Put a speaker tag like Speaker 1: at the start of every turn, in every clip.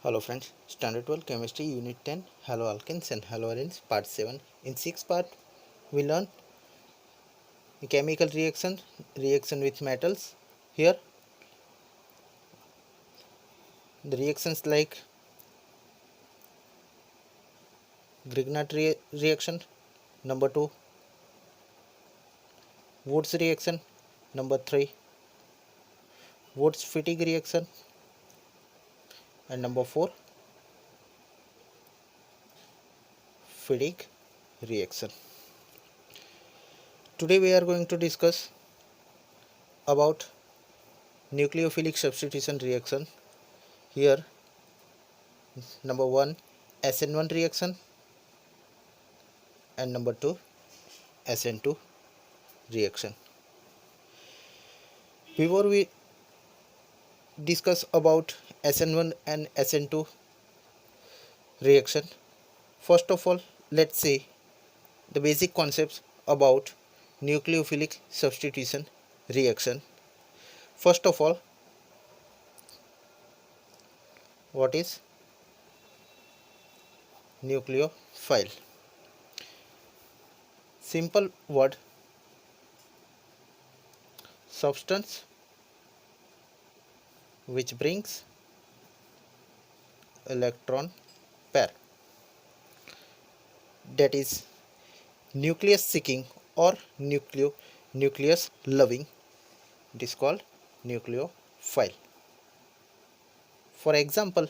Speaker 1: Hello friends, Standard 12 Chemistry Unit 10 Haloalkanes and Haloarenes Part 7. In 6th part we learn chemical reaction with metals. Here the reactions like Grignard reaction, number 2 Woods reaction, number 3 Woods fatigue reaction, and number 4 fatigue reaction. Today we are going to discuss about nucleophilic substitution reaction. Here number 1 SN1 reaction and number 2 SN2 reaction. Before we discuss about SN1 and SN2 reaction, first of all let's see the basic concepts about nucleophilic substitution reaction. First of all, what is nucleophile? Simple word, substance which brings electron pair, that is nucleus seeking or nucleus loving. It is called nucleophile. For example,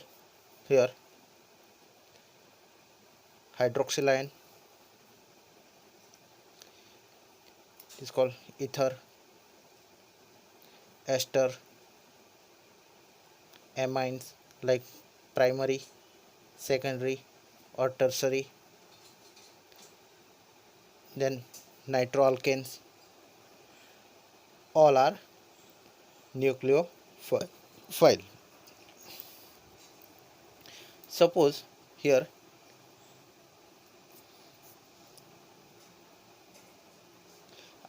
Speaker 1: here hydroxyl ion, it is called ether, ester, amines like primary, secondary or tertiary, then nitroalkanes, all are nucleophile. Suppose here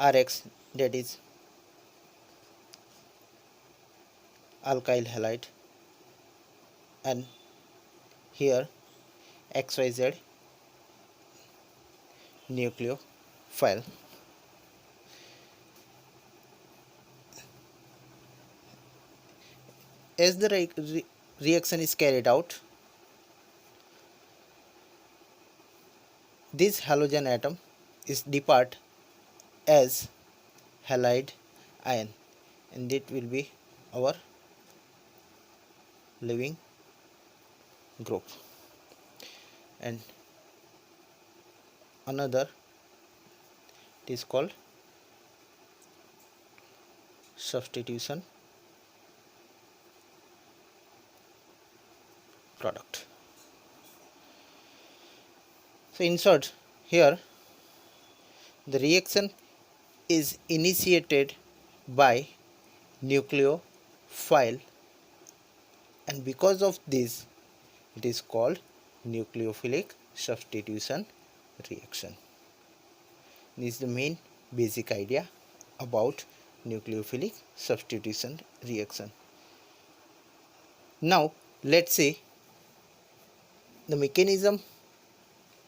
Speaker 1: Rx, that is alkyl halide, and here XYZ nucleophile. As the reaction is carried out, this halogen atom is depart as halide ion, and it will be our leaving group. And another, it is called substitution product. So in short, here the reaction is initiated by nucleophile, and because of this it is called nucleophilic substitution reaction. This is the main basic idea about nucleophilic substitution reaction. Now let's see the mechanism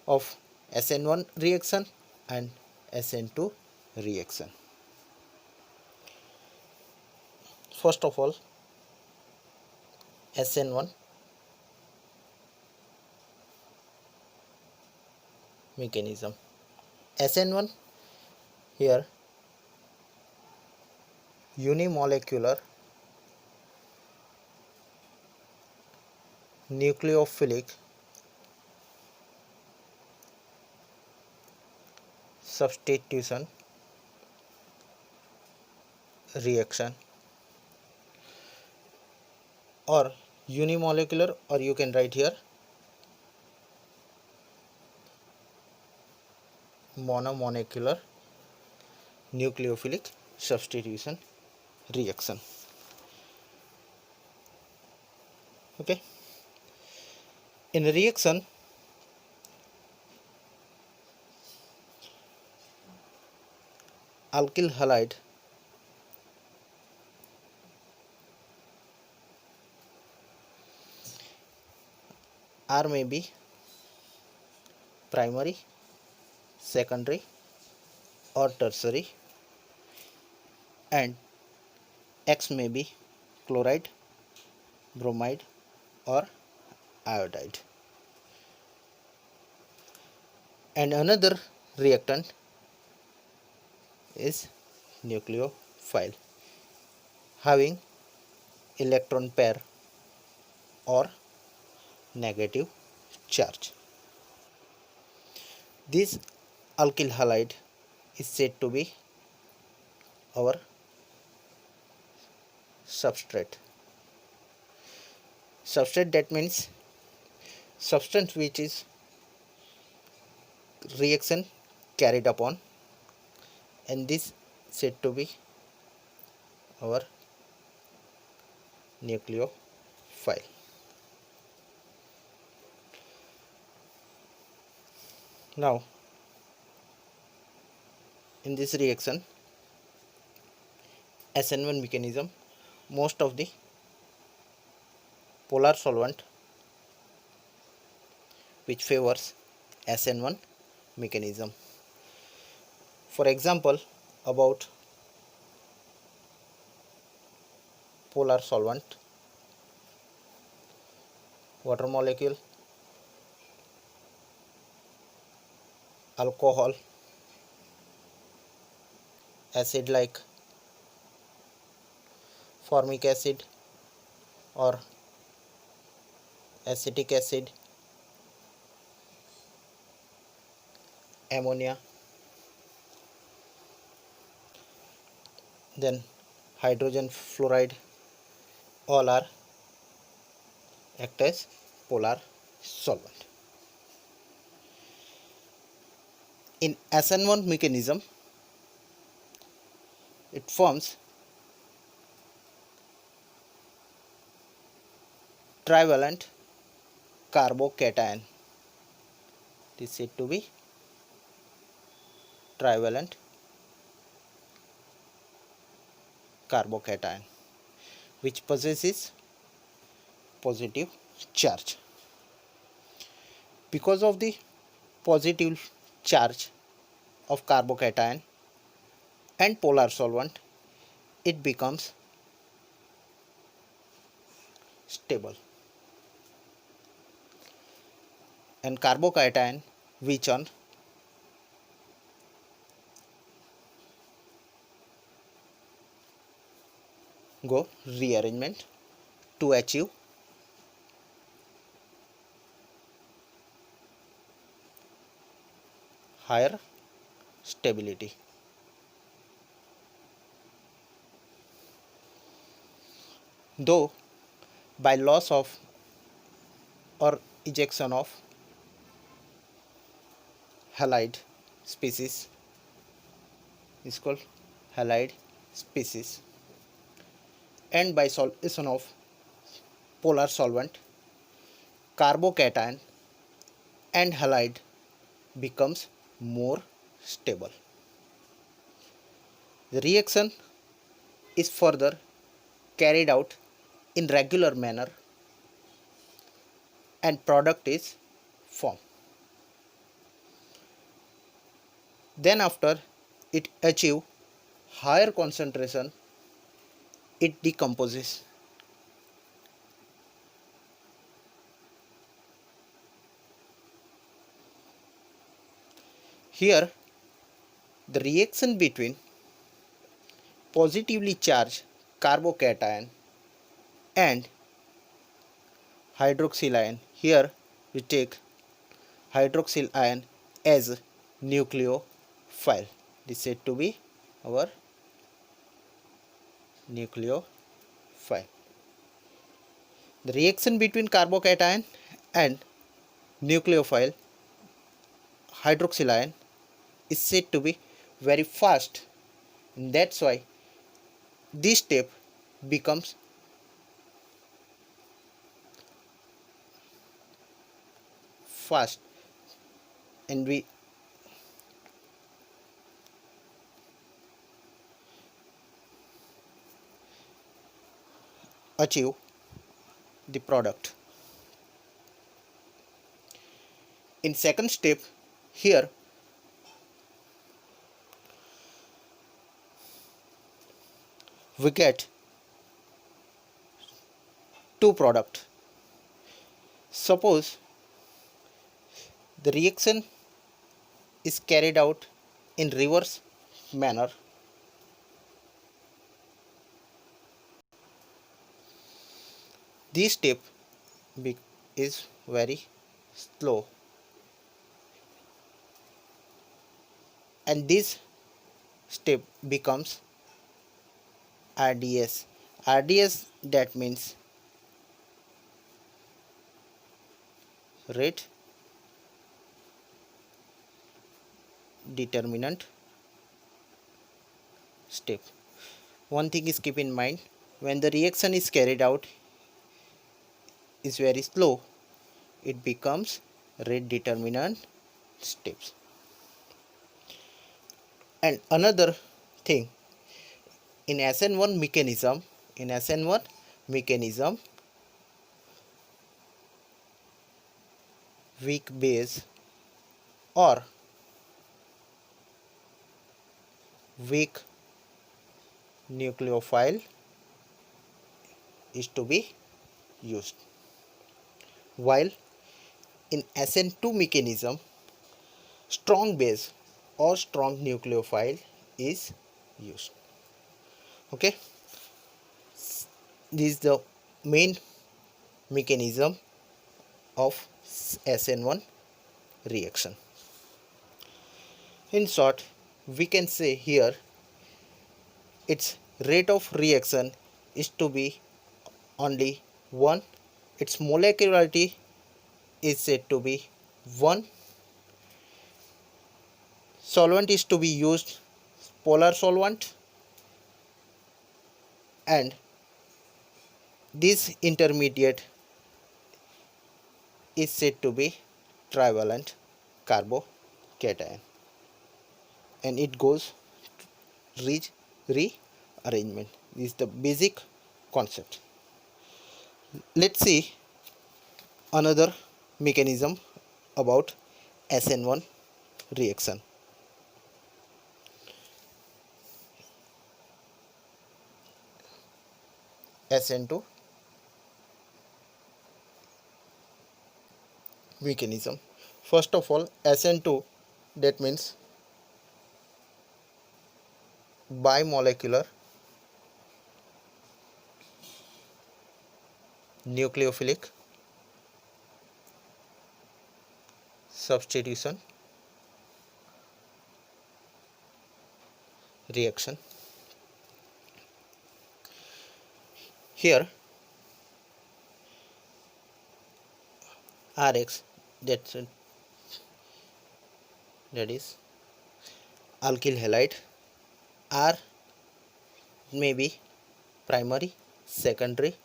Speaker 1: of SN1 reaction and SN2 reaction. First of all, SN1 mechanism. SN1 here unimolecular nucleophilic substitution reaction, or unimolecular, or you can write here monomolecular nucleophilic substitution reaction. Okay, in a reaction alkyl halide R may be primary, secondary or tertiary, and X may be chloride, bromide or iodide. And another reactant is nucleophile, having electron pair or negative charge. This alkyl halide is said to be our substrate. Substrate, that means substance which is reaction carried upon, and this said to be our nucleophile. Now in this reaction SN1 mechanism, most of the polar solvent which favors Sn1 mechanism. For example, about polar solvent, water molecule, alcohol, acid like formic acid or acetic acid, ammonia, then hydrogen fluoride, all are act as polar solvent. In SN1 mechanism, it forms trivalent carbocation. It is said to be trivalent carbocation which possesses positive charge. Because of the positive charge of carbocation and polar solvent, it becomes stable, and carbocation which on go rearrangement to achieve higher stability. Though by loss of or ejection of halide species is called halide species, and by solution of polar solvent, carbocation and halide becomes more stable. The reaction is further carried out in regular manner and product is formed. Then after it achieve higher concentration, it decomposes. Here the reaction between positively charged carbocation and hydroxyl ion, here we take hydroxyl ion as nucleophile. This is said to be our nucleophile. The reaction between carbocation and nucleophile hydroxyl ion is said to be very fast, and that's why this step becomes fast, and we achieve the product. In second step, here we get two products. Suppose the reaction is carried out in reverse manner. This step is very slow, and this step becomes RDS. RDS, that means rate determinant step. One thing is keep in mind, when the reaction is carried out is very slow, it becomes rate determinant steps. And another thing, in SN1 mechanism, weak base or weak nucleophile is to be used, while in SN2 mechanism, strong base or strong nucleophile is used. Okay, this is the main mechanism of SN1 reaction. In short, we can say here its rate of reaction is to be only 1, its molecularity is said to be 1, solvent is to be used polar solvent, and this intermediate is said to be trivalent carbocation, and it goes rearrangement. This is the basic concept. Let's see another mechanism about SN1 reaction. SN2 mechanism. First of all, SN2, that means bimolecular nucleophilic substitution reaction. Here Rx, that is alkyl halide, R may be primary, secondary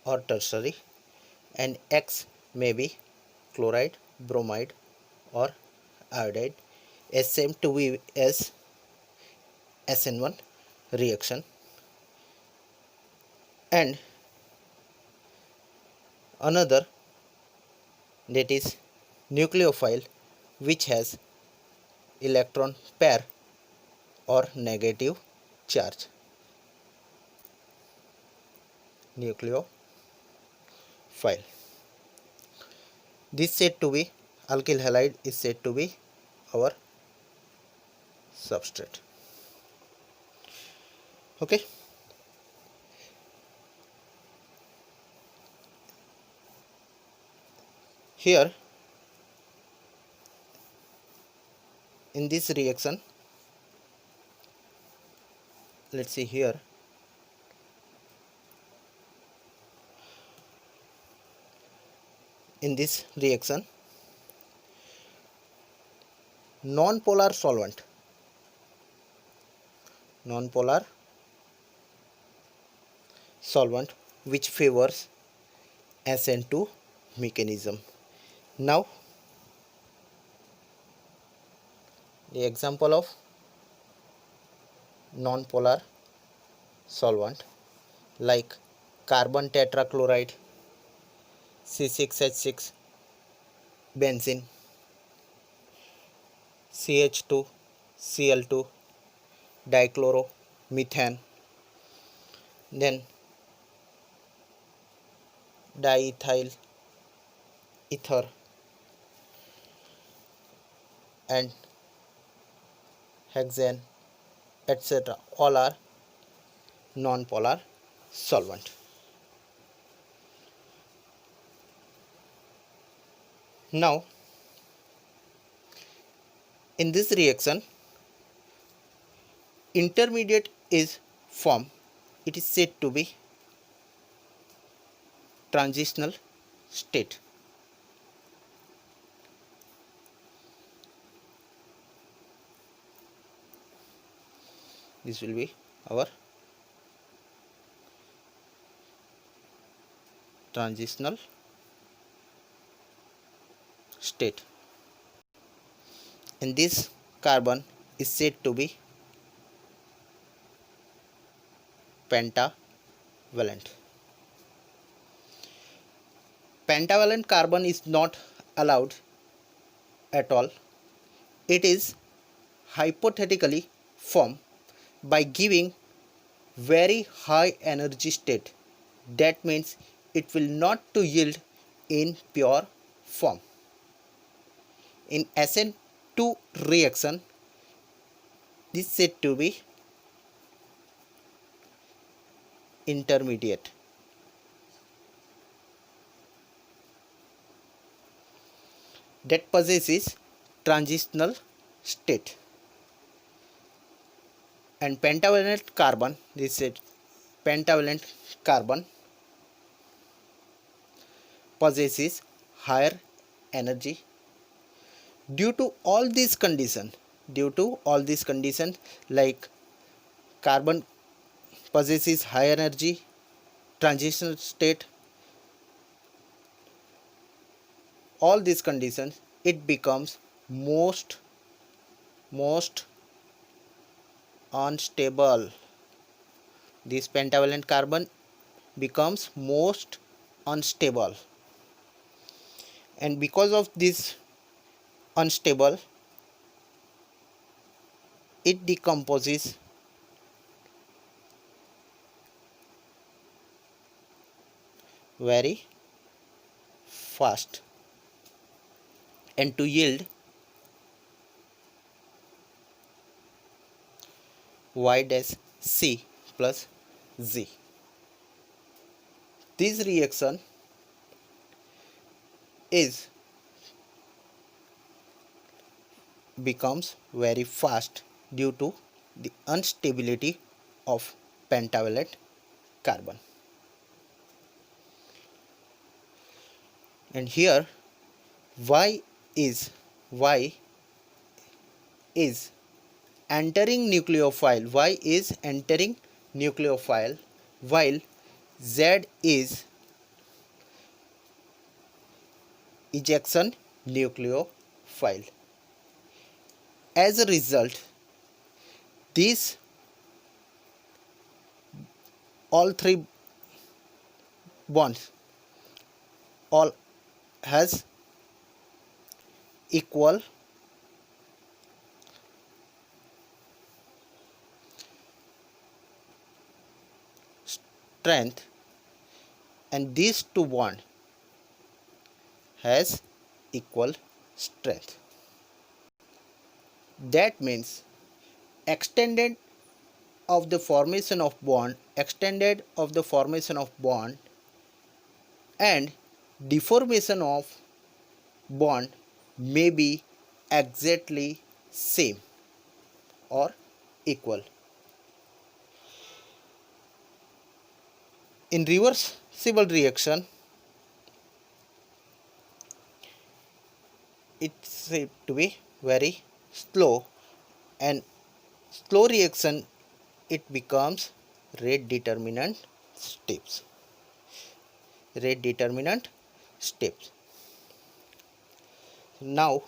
Speaker 1: or tertiary, and X may be chloride, bromide or iodide. Same to be as SN1 reaction. And another, that is nucleophile, which has electron pair or negative charge. Nucleophile. This said to be alkyl halide is said to be our substrate. Okay. Here in this reaction, let's see here, in this reaction, non-polar solvent which favors SN2 mechanism. Now the example of non-polar solvent like carbon tetrachloride, C6H6 benzene, CH2 Cl2 dichloromethane, then diethyl ether and hexane, etc. all are non-polar solvent. Now in this reaction intermediate is formed. It is said to be transitional state. This will be our transitional state, and this carbon is said to be pentavalent. Pentavalent carbon is not allowed at all. It is hypothetically formed by giving very high energy state. That means it will not to yield in pure form. In SN2 reaction, this is said to be intermediate. That possesses transitional state, and pentavalent carbon, this is pentavalent carbon possesses higher energy. Due to all these conditions, like carbon possesses higher energy, transitional state, all these conditions, it becomes most unstable. This pentavalent carbon becomes most unstable, and because of this unstable, it decomposes very fast and to yield Y dash C plus Z. This reaction becomes very fast due to the instability of pentavalent carbon. And here Y is entering nucleophile, while Z is ejection nucleophile. As a result, these all three bonds all has equal strength, and these two bonds has equal strength. That means extended of the formation of bond and deformation of bond may be exactly same or equal. In reversible reaction, it's said to be very slow, and slow reaction it becomes rate determinant steps. Now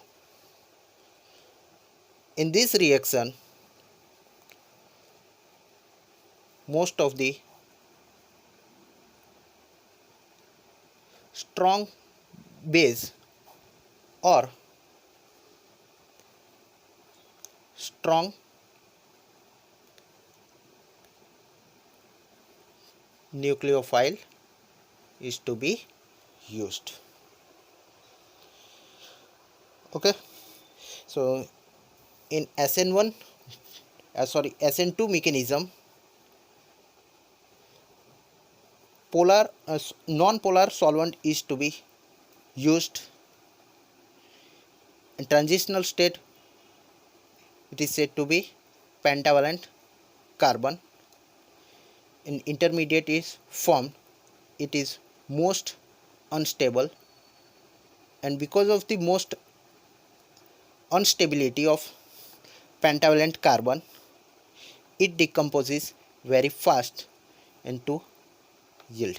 Speaker 1: in this reaction, most of the strong base or strong nucleophile is to be used. Okay, so in Sn2 mechanism, non-polar solvent is to be used. In transitional state, it is said to be pentavalent carbon. In intermediate is formed, it is most unstable, and because of the most instability of pentavalent carbon, it decomposes very fast into yield.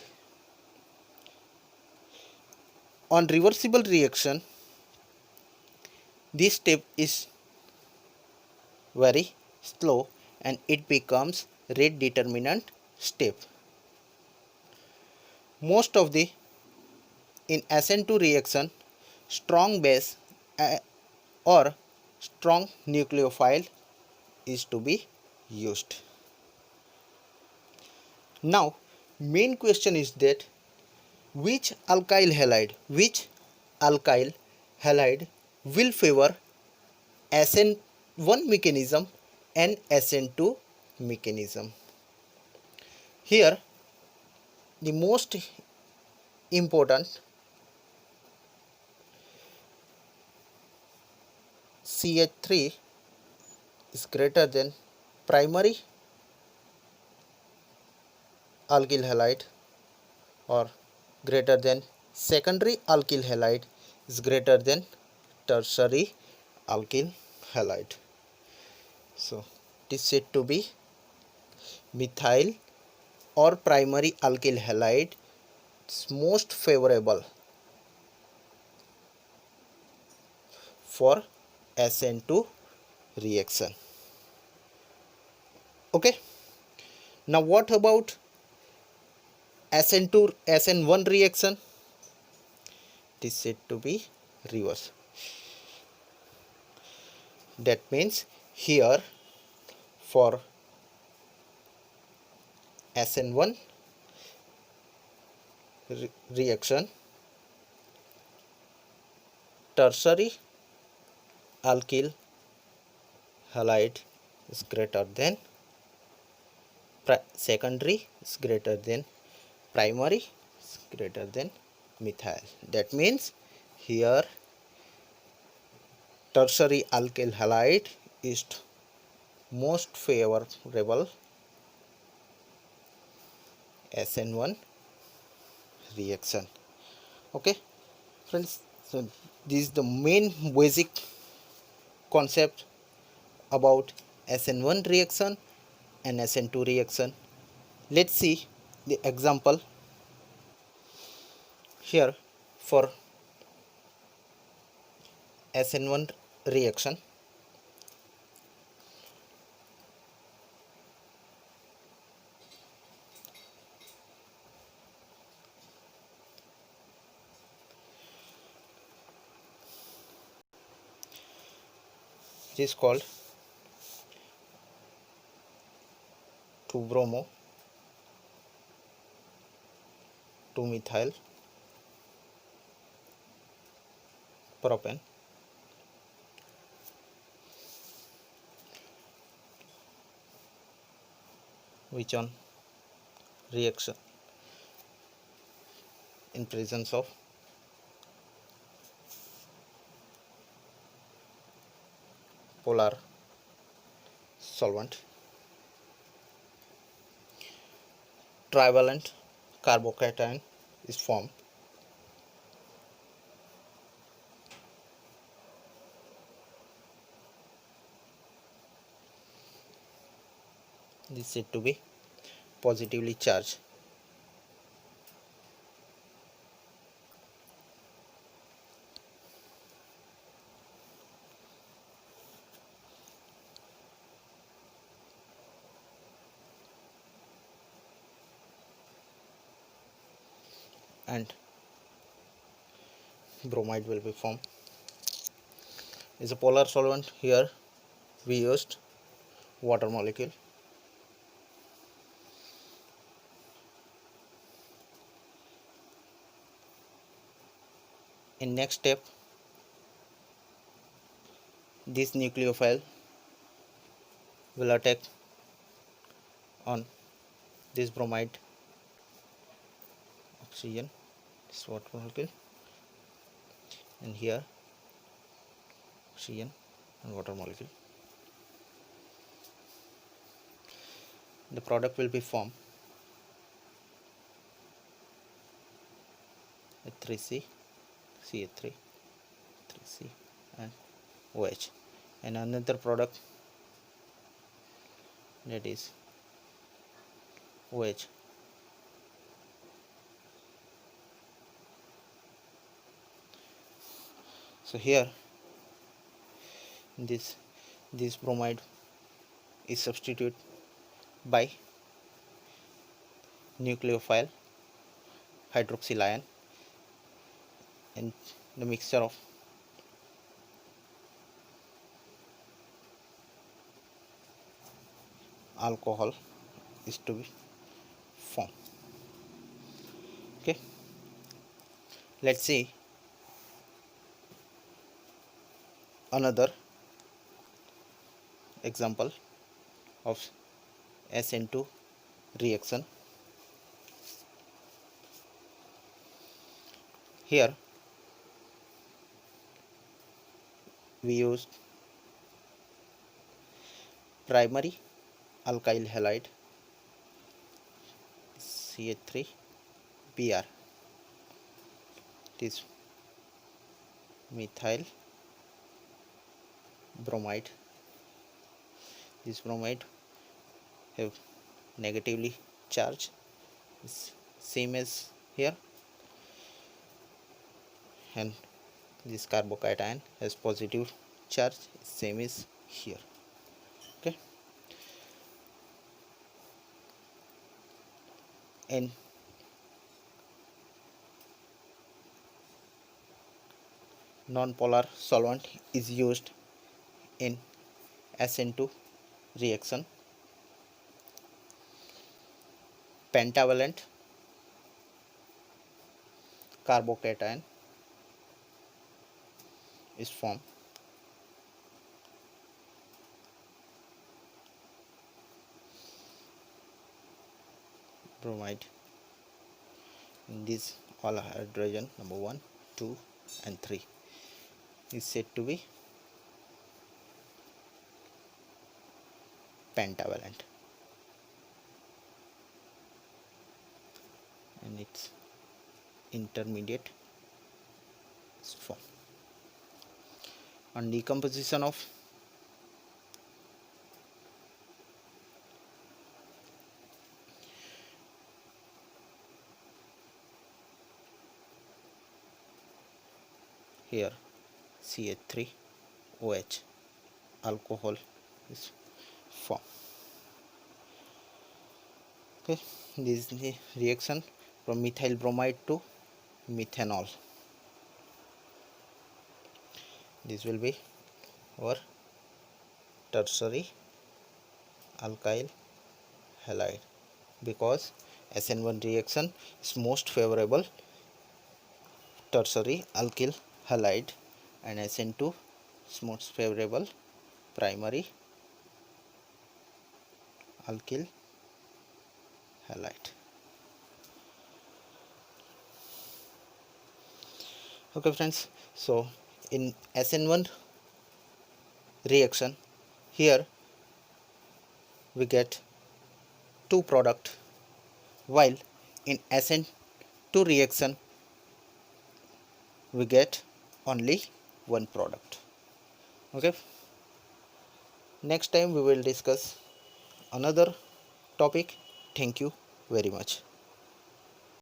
Speaker 1: On reversible reaction, this step is very slow and it becomes rate determinant step. Most of the in Sn2 reaction, strong base or strong nucleophile is to be used. Now main question is that which alkyl halide will favor Sn1 mechanism and Sn2 mechanism. Here the most important CH3 is greater than primary alkyl halide or greater than secondary alkyl halide is greater than tertiary alkyl halide. So it is said to be methyl or primary alkyl halide is most favorable for Sn2 reaction. Okay, now what about Sn1 reaction? It is said to be reverse. That means here for Sn1 reaction, tertiary alkyl halide is greater than secondary is greater than primary is greater than methyl. That means here tertiary alkyl halide is most favorable Sn1 reaction. Okay friends, so this is the main basic concept about Sn1 reaction and Sn2 reaction. Let's see the example. Here for Sn1 reaction, it is called 2-bromo 2-methyl propane which on reaction in presence of polar solvent, trivalent carbocation is formed. This is said to be positively charged. And bromide will be formed. Is a polar solvent here we used water molecule. In next step, this nucleophile will attack on this bromide oxygen, this water molecule, and here oxygen and water molecule. The product will be formed at 3C, CH3, 3C and OH, and another product, that is OH. So here this bromide is substituted by nucleophile hydroxyl ion, and the mixture of alcohol is to be formed. Okay, let's see another example of Sn2 reaction. Here we used primary alkyl halide CH3Br, it is methyl bromide. This bromide have negatively charged, same as here, and this carbocation has positive charge, same as here. Okay, and non-polar solvent is used in Sn2 reaction. Pentavalent carbocation is formed. Bromide in this all hydrogen number 1, 2 and 3 is said to be pentavalent, and its intermediate is formed. On decomposition of here CH3OH alcohol is formed. Okay, this is the reaction from methyl bromide to methanol. This will be our tertiary alkyl halide, because SN1 reaction is most favorable tertiary alkyl halide and Sn2 is most favorable primary alkyl halide. Okay friends, so in Sn1 reaction, here we get two product, while in Sn2 reaction we get only one product. Okay, next time we will discuss another topic. Thank you very much.